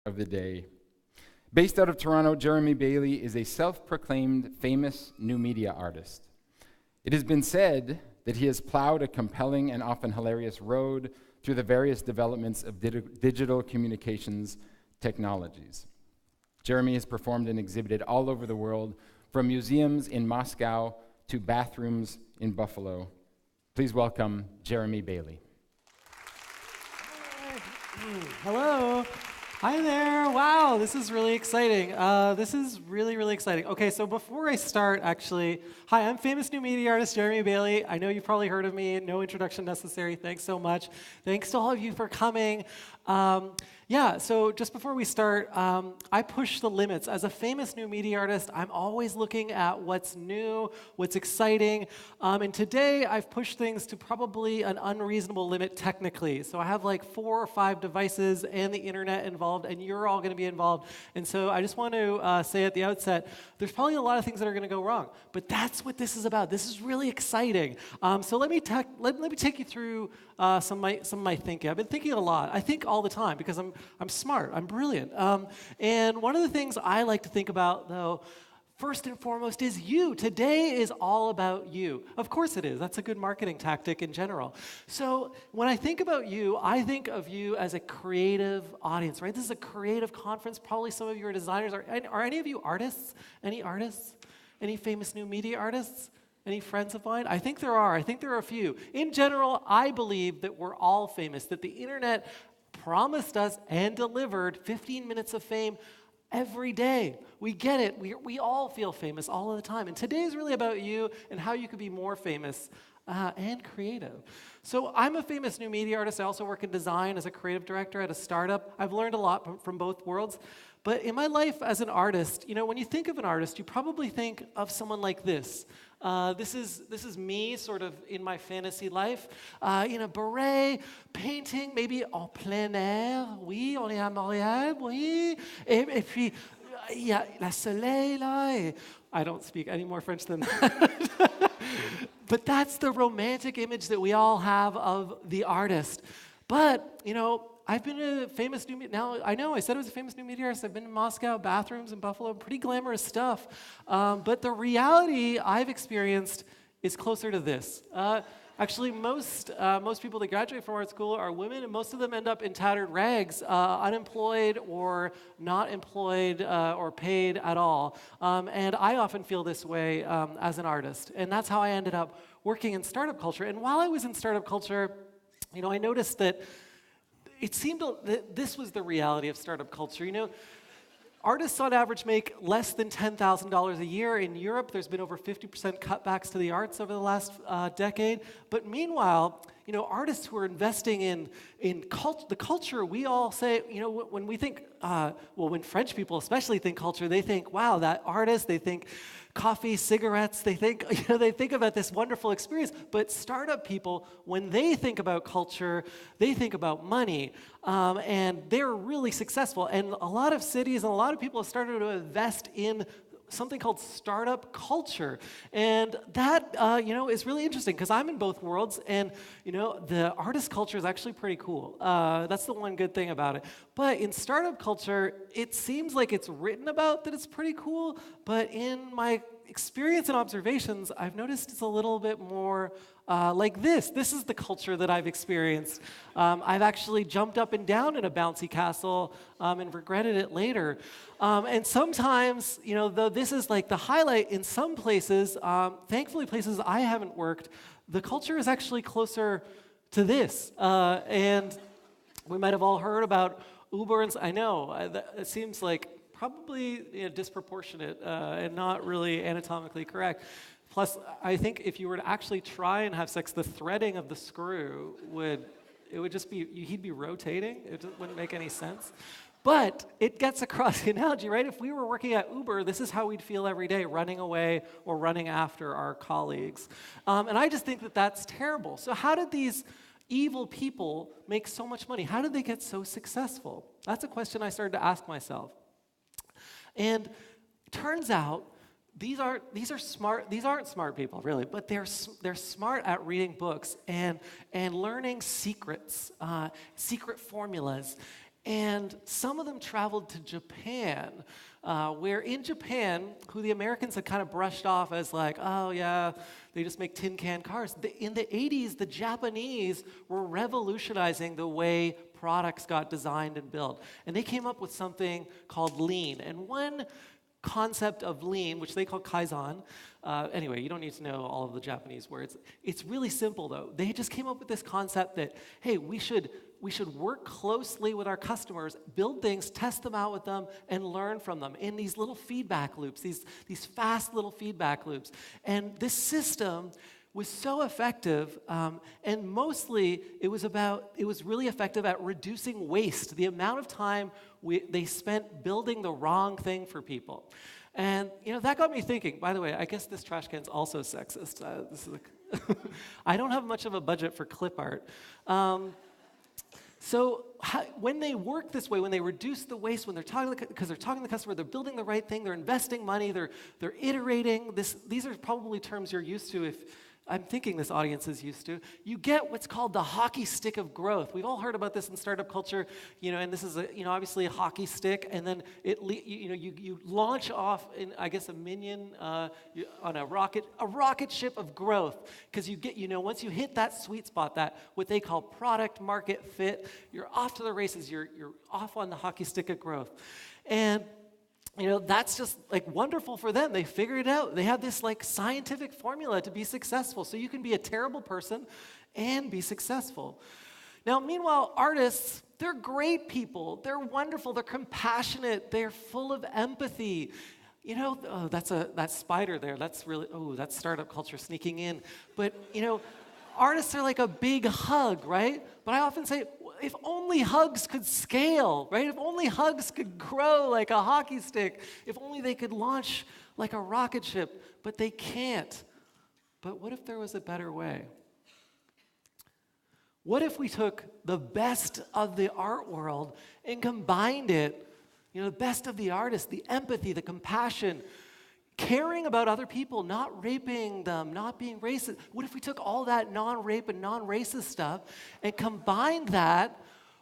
of the day. Based out of Toronto, Jeremy Bailey is a self-proclaimed famous new media artist. It has been said that he has plowed a compelling and often hilarious road through the various developments of digital communications technologies. Jeremy has performed and exhibited all over the world, from museums in Moscow to bathrooms in Buffalo. Please welcome Jeremy Bailey. Hello. Hi there. Wow, this is really exciting. This is really, really exciting. Okay, so before I start, actually, hi, I'm famous new media artist Jeremy Bailey. I know you've probably heard of me. No introduction necessary. Thanks so much. Thanks to all of you for coming. So just before we start, I push the limits. As a famous new media artist, I'm always looking at what's new, what's exciting. And today, I've pushed things to probably an unreasonable limit technically. So I have like 4 or 5 devices and the internet involved, and you're all going to be involved. And so I just want to say at the outset, there's probably a lot of things that are going to go wrong. But that's what this is about. This is really exciting. So let me take you through some of my thinking. I've been thinking a lot. I think all the time because I'm smart. I'm brilliant. And one of the things I like to think about, though, first and foremost, is you. Today is all about you. Of course it is. That's a good marketing tactic in general. So when I think about you, I think of you as a creative audience, right? This is a creative conference. Probably some of you are designers. Are any of you artists? Any artists? Any famous new media artists? Any friends of mine? I think there are. I think there are a few. In general, I believe that we're all famous, that the internet promised us and delivered 15 minutes of fame every day. We get it. We all feel famous all of the time. And today is really about you and how you could be more famous and creative. So I'm a famous new media artist. I also work in design as a creative director at a startup. I've learned a lot from both worlds. But in my life as an artist, when you think of an artist, you probably think of someone like this. This is me sort of in my fantasy life, in a beret, painting, maybe en plein air, oui, on est à Montréal, oui, et puis, il y a la soleil là, et I don't speak any more French than that. But that's the romantic image that we all have of the artist. But, I've been a famous new media, now I know I said I was a famous new media artist. I've been in Moscow, bathrooms in Buffalo, pretty glamorous stuff. But the reality I've experienced is closer to this. Actually, most people that graduate from art school are women, and most of them end up in tattered rags, unemployed or not employed or paid at all. And I often feel this way as an artist. And that's how I ended up working in startup culture. And while I was in startup culture, I noticed that it seemed that this was the reality of startup culture. Artists on average make less than $10,000 a year. In Europe, there's been over 50% cutbacks to the arts over the last decade. But meanwhile, artists who are investing in the culture, we all say, when we think, when French people especially think culture, they think, wow, that artist, they think coffee, cigarettes, they think about this wonderful experience. But startup people, when they think about culture, they think about money. And they're really successful. And a lot of cities and a lot of people have started to invest in something called startup culture. And that, is really interesting because I'm in both worlds. And, the artist culture is actually pretty cool. That's the one good thing about it. But in startup culture, it seems like it's written about that it's pretty cool. But in my experience and observations, I've noticed it's a little bit more like this. This is the culture that I've experienced. I've actually jumped up and down in a bouncy castle and regretted it later. And sometimes, though this is like the highlight, in some places, thankfully places I haven't worked, the culture is actually closer to this. And we might have all heard about Uber, and I know, it seems like probably disproportionate and not really anatomically correct. Plus, I think if you were to actually try and have sex, the threading of the screw would just be, he'd be rotating. It just wouldn't make any sense. But it gets across the analogy, right? If we were working at Uber, this is how we'd feel every day, running away or running after our colleagues. And I just think that that's terrible. So how did these evil people make so much money? How did they get so successful? That's a question I started to ask myself. And it turns out these aren't smart people really, but they're smart at reading books and learning secrets, secret formulas. And some of them traveled to Japan, where in Japan, who the Americans had kind of brushed off as like, oh yeah, they just make tin can cars. In the 80s, the Japanese were revolutionizing the way products got designed and built. And they came up with something called lean. And one concept of lean, which they call Kaizen. Anyway, you don't need to know all of the Japanese words. It's really simple, though. They just came up with this concept that, hey, we should work closely with our customers, build things, test them out with them, and learn from them in these little feedback loops, these fast little feedback loops. And this system was so effective, and mostly it was really effective at reducing waste, the amount of time they spent building the wrong thing for people. And that got me thinking. By the way, I guess this trash can's also sexist. I don't have much of a budget for clip art. So when they work this way, when they reduce the waste, when they're talking to the customer, they're building the right thing, they're investing money, they're iterating. These are probably terms you're used to. If I'm thinking this audience is used to, you get what's called the hockey stick of growth. We've all heard about this in startup culture, and this is obviously a hockey stick, and then you launch off in, I guess, a minion on a rocket ship of growth, because you get, once you hit that sweet spot, that what they call product market fit, you're off to the races. You're off on the hockey stick of growth, and that's just like wonderful for them. They figured it out. They have this like scientific formula to be successful. So you can be a terrible person and be successful. Now, meanwhile, artists, they're great people. They're wonderful. They're compassionate. They're full of empathy. That spider there. That's startup culture sneaking in. But, artists are like a big hug, right? But I often say, if only hugs could scale, right? If only hugs could grow like a hockey stick. If only they could launch like a rocket ship. But they can't. But what if there was a better way? What if we took the best of the art world and combined it, the best of the artists, the empathy, the compassion, caring about other people, not raping them, not being racist. What if we took all that non-rape and non-racist stuff and combined that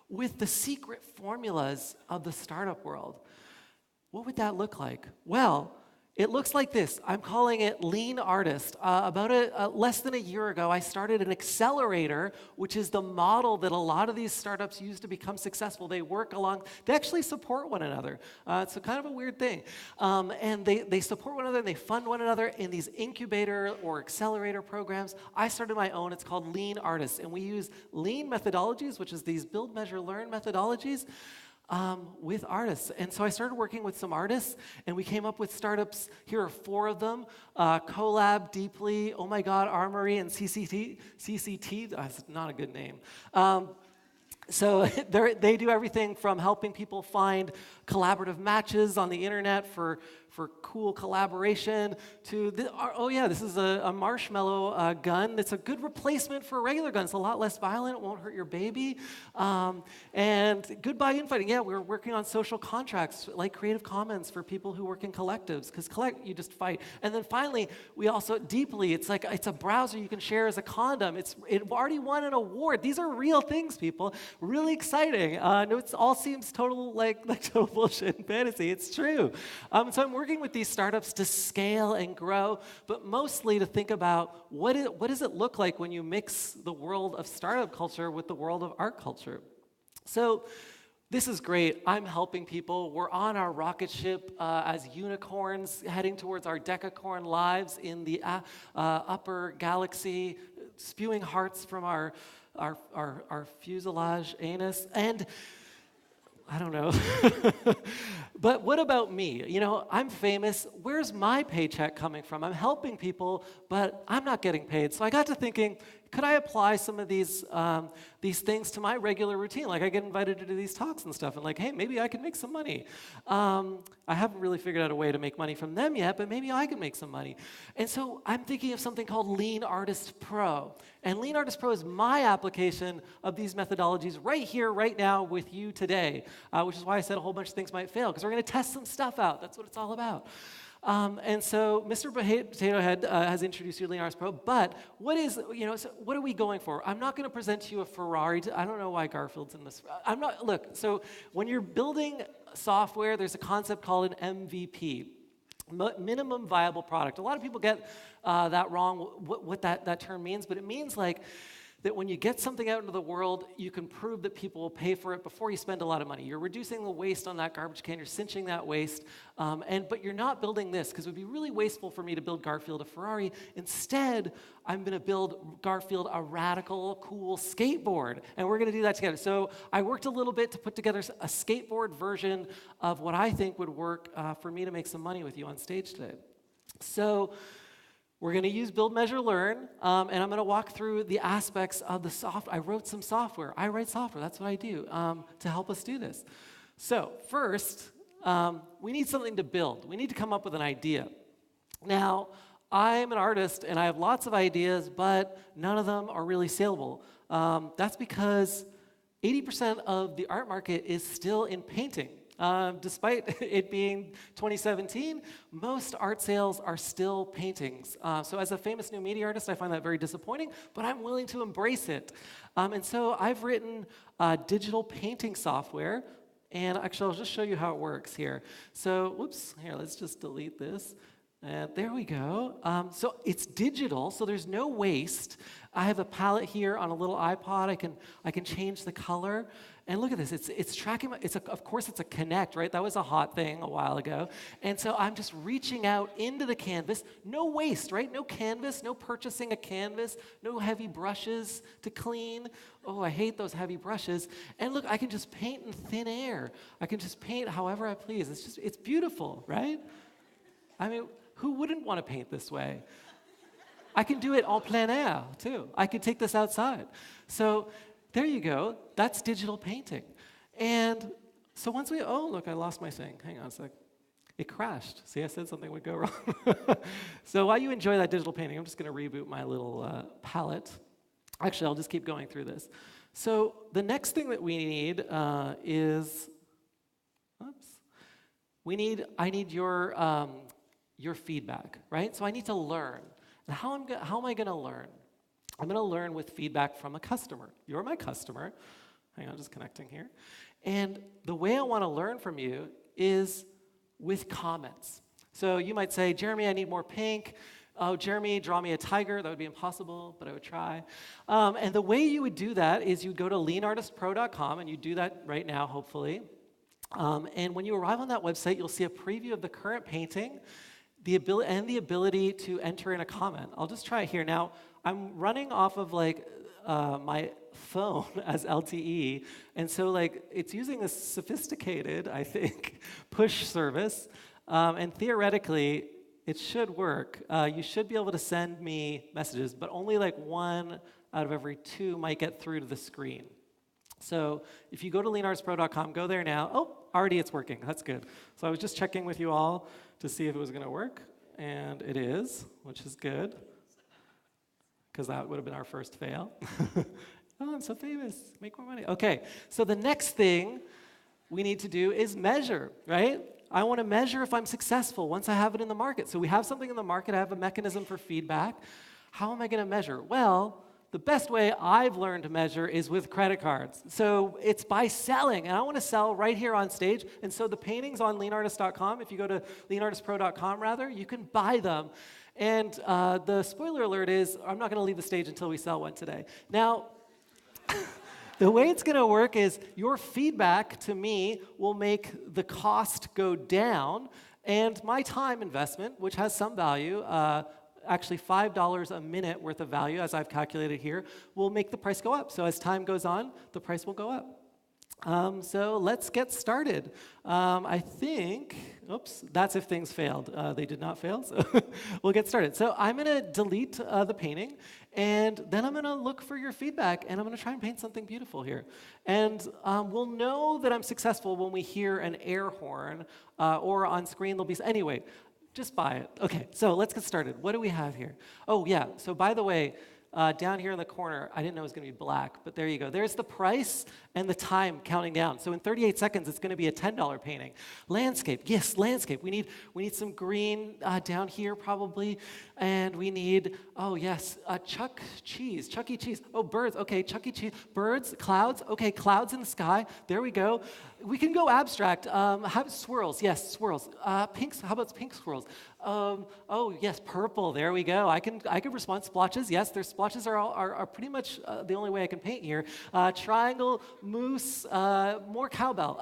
with the secret formulas of the startup world? What would that look like? Well, it looks like this. I'm calling it Lean Artist. Less than a year ago, I started an accelerator, which is the model that a lot of these startups use to become successful. They actually support one another. It's a kind of a weird thing. And they support one another, and they fund one another in these incubator or accelerator programs. I started my own. It's called Lean Artist. And we use lean methodologies, which is these build, measure, learn methodologies, with artists. And so I started working with some artists, and we came up with startups. Here are 4 of them: Collab, Deeply, Oh My God, Armory, and CCT. CCT, that's not a good name. So they do everything from helping people find collaborative matches on the internet for cool collaboration to, this is a marshmallow gun. It's a good replacement for a regular gun. It's a lot less violent. It won't hurt your baby. And goodbye infighting. Yeah, we're working on social contracts like Creative Commons for people who work in collectives, because you just fight. And then finally, we also, Deeply, it's a browser you can share as a condom. It already won an award. These are real things, people. Really exciting. No, it all seems total bullshit and fantasy. It's true. So I'm working with these startups to scale and grow, but mostly to think about what does it look like when you mix the world of startup culture with the world of art culture. So this is great. I'm helping people. We're on our rocket ship as unicorns heading towards our decacorn lives in the upper galaxy, spewing hearts from our fuselage anus. And I don't know. But what about me? I'm famous. Where's my paycheck coming from? I'm helping people, but I'm not getting paid. So I got to thinking, could I apply some of these things to my regular routine? Like, I get invited to do these talks and stuff, and like, hey, maybe I can make some money. I haven't really figured out a way to make money from them yet, but maybe I can make some money. And so I'm thinking of something called Lean Artist Pro. And Lean Artist Pro is my application of these methodologies right here, right now, with you today, which is why I said a whole bunch of things might fail, because we're going to test some stuff out. That's what it's all about. And so Mr. Potato Head has introduced you to Leonardo Pro, but so what are we going for? I'm not going to present to you a Ferrari. I don't know why Garfield's in this. Look, so when you're building software, there's a concept called an MVP. Minimum viable product. A lot of people get that wrong, what that term means, but it means like that when you get something out into the world, you can prove that people will pay for it before you spend a lot of money. You're reducing the waste on that garbage can, you're cinching that waste, but you're not building this, because it would be really wasteful for me to build Garfield a Ferrari. Instead, I'm going to build Garfield a radical, cool skateboard, and we're going to do that together. So I worked a little bit to put together a skateboard version of what I think would work for me to make some money with you on stage today. So we're going to use Build, Measure, Learn, and I'm going to walk through the aspects of the software. I wrote some software. I write software. That's what I do to help us do this. So first, we need something to build. We need to come up with an idea. Now, I'm an artist, and I have lots of ideas, but none of them are really saleable. That's because 80% of the art market is still in painting. Despite it being 2017, most art sales are still paintings. So as a famous new media artist, I find that very disappointing, but I'm willing to embrace it. And so I've written digital painting software, and actually I'll just show you how it works here. So, whoops, here, let's just delete this. There we go. So it's digital, so there's no waste. I have a palette here on a little iPod. I can change the color. And look at this. It's tracking. Of course, it's a Connect, right? That was a hot thing a while ago. And so I'm just reaching out into the canvas. No waste, right? No canvas. No purchasing a canvas. No heavy brushes to clean. Oh, I hate those heavy brushes. And look, I can just paint in thin air. I can just paint however I please. It's beautiful, right? I mean, who wouldn't want to paint this way? I can do it en plein air, too. I could take this outside. So there you go. That's digital painting. And so once oh, look, I lost my thing. Hang on a sec. It crashed. See, I said something would go wrong. So while you enjoy that digital painting, I'm just going to reboot my little palette. Actually, I'll just keep going through this. So the next thing that we need is, I need your feedback, right? So I need to learn. And how am I going to learn? I'm going to learn with feedback from a customer. You're my customer. Hang on, just connecting here. And the way I want to learn from you is with comments. So you might say, Jeremy, I need more pink. Oh, Jeremy, draw me a tiger. That would be impossible, but I would try. And the way you would do that is you'd go to leanartistpro.com, and you do that right now, hopefully. And when you arrive on that website, you'll see a preview of the current painting, the ability to enter in a comment. I'll just try it here. Now, I'm running off of my phone as LTE, and so it's using a sophisticated, I think, push service, and theoretically, it should work. You should be able to send me messages, but only one out of every two might get through to the screen. So if you go to leanartistpro.com, go there now. Oh, already it's working. That's good. So I was just checking with you all to see if it was going to work, and it is, which is good, because that would have been our first fail. Oh, I'm so famous. Make more money. Okay, so the next thing we need to do is measure, right? I want to measure if I'm successful once I have it in the market. So we have something in the market. I have a mechanism for feedback. How am I going to measure? Well, the best way I've learned to measure is with credit cards. So it's by selling, and I want to sell right here on stage. And so the paintings on leanartist.com, if you go to leanartistpro.com rather, you can buy them. And the spoiler alert is I'm not going to leave the stage until we sell one today. Now, the way it's going to work is your feedback to me will make the cost go down, and my time investment, which has some value, actually $5 a minute worth of value, as I've calculated here, will make the price go up. So as time goes on, the price will go up. So let's get started. I think, oops, that's if things failed. They did not fail, so we'll get started. So I'm going to delete the painting, and then I'm going to look for your feedback, and I'm going to try and paint something beautiful here. And we'll know that I'm successful when we hear an air horn, or on screen there'll be, anyway, just buy it. Okay, so let's get started. What do we have here? Oh, yeah, so by the way, down here in the corner, I didn't know it was going to be black, but there you go. There's the price and the time counting down. So in 38 seconds, it's going to be a $10 painting. Landscape, yes, landscape. We need some green down here probably, and we need, oh yes, Chuck E. Cheese. Oh, birds, okay, Chuck E. Cheese. Birds, clouds, okay, clouds in the sky. There we go. We can go abstract. How about swirls? Yes, swirls. Pinks. How about pink swirls? Oh yes, purple. There we go. I can respond. Splotches. Yes, their splotches are pretty much the only way I can paint here. Triangle, moose, more cowbell.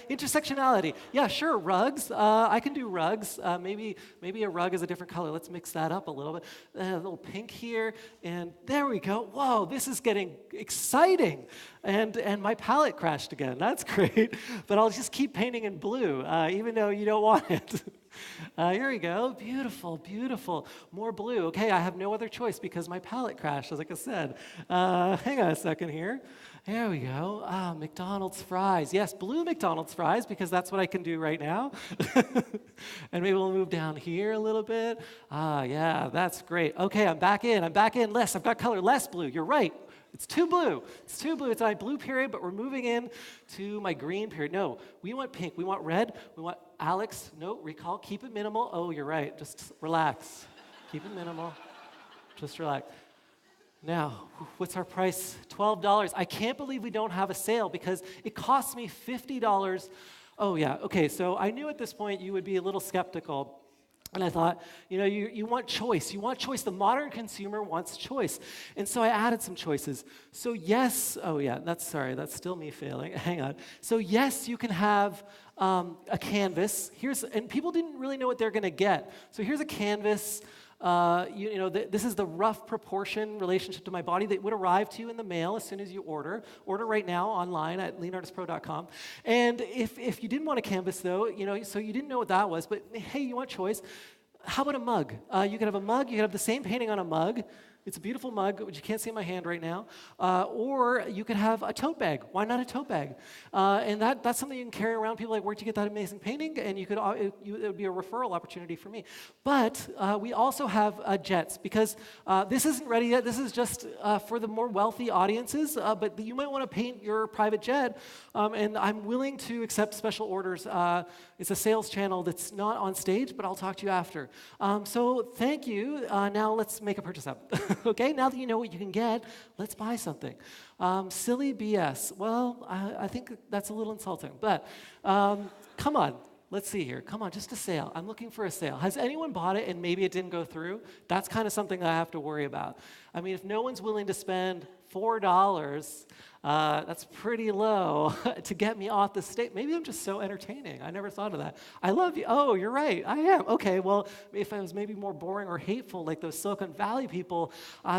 Intersectionality. Yeah, sure. Rugs. I can do rugs. Maybe a rug is a different color. Let's mix that up a little bit. A little pink here, and there we go. Whoa, this is getting exciting. And my palette crashed again. That's great. But I'll just keep painting in blue, even though you don't want it. Here we go. Beautiful, beautiful. More blue. Okay, I have no other choice because my palette crashed, like I said. Hang on a second here. There we go. McDonald's fries. Yes, blue McDonald's fries because that's what I can do right now. And maybe we'll move down here a little bit. Yeah, that's great. Okay, I'm back in. Less. I've got color less blue. You're right. It's too blue. It's my blue period, but we're moving in to my green period. No, we want pink. We want red. We want Alex. No, recall. Keep it minimal. Oh, you're right. Just relax. Keep it minimal. Just relax. Now, what's our price? $12. I can't believe we don't have a sale because it costs me $50. Oh, yeah. Okay, so I knew at this point you would be a little skeptical. And I thought, you want choice. You want choice. The modern consumer wants choice. And so I added some choices. So yes, oh yeah, that's still me failing. Hang on. So yes, you can have a canvas. And people didn't really know what they're going to get. So here's a canvas. This is the rough proportion relationship to my body that would arrive to you in the mail as soon as you order. Order right now online at leanartistpro.com. And if you didn't want a canvas, though, so you didn't know what that was, but hey, you want choice. How about a mug? You could have a mug. You could have the same painting on a mug. It's a beautiful mug, which you can't see in my hand right now. Or you could have a tote bag. Why not a tote bag? And that's something you can carry around. People like, where'd you get that amazing painting? And it would be a referral opportunity for me. But we also have jets because this isn't ready yet. This is just for the more wealthy audiences. But you might want to paint your private jet. And I'm willing to accept special orders. It's a sales channel that's not on stage, but I'll talk to you after. So thank you. Now let's make a purchase up. Okay, now that you know what you can get, let's buy something. Silly BS. Well, I think that's a little insulting, but come on. Let's see here. Come on, just a sale. I'm looking for a sale. Has anyone bought it and maybe it didn't go through? That's kind of something that I have to worry about. I mean, if no one's willing to spend $4, that's pretty low to get me off the stage. Maybe I'm just so entertaining. I never thought of that. I love you. Oh, you're right. I am. Okay, well, if I was maybe more boring or hateful like those Silicon Valley people,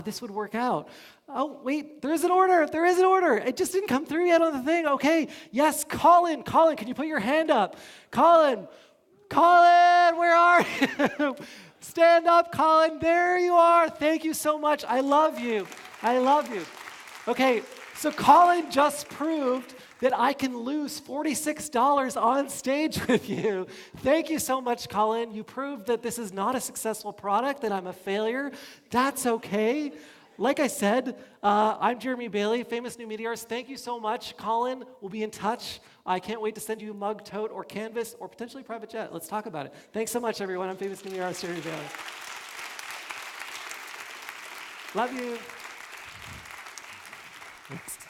this would work out. Oh, wait, there is an order. There is an order. It just didn't come through yet on the thing. Okay, yes, Colin, can you put your hand up? Colin, where are you? Stand up, Colin. There you are. Thank you so much. I love you. Okay, so Colin just proved that I can lose $46 on stage with you. Thank you so much, Colin. You proved that this is not a successful product, that I'm a failure. That's okay. Like I said, I'm Jeremy Bailey, famous new media artist. Thank you so much. Colin, we'll be in touch. I can't wait to send you a mug, tote, or canvas, or potentially a private jet. Let's talk about it. Thanks so much, everyone. I'm famous new media artist Jeremy Bailey. Love you. Thanks.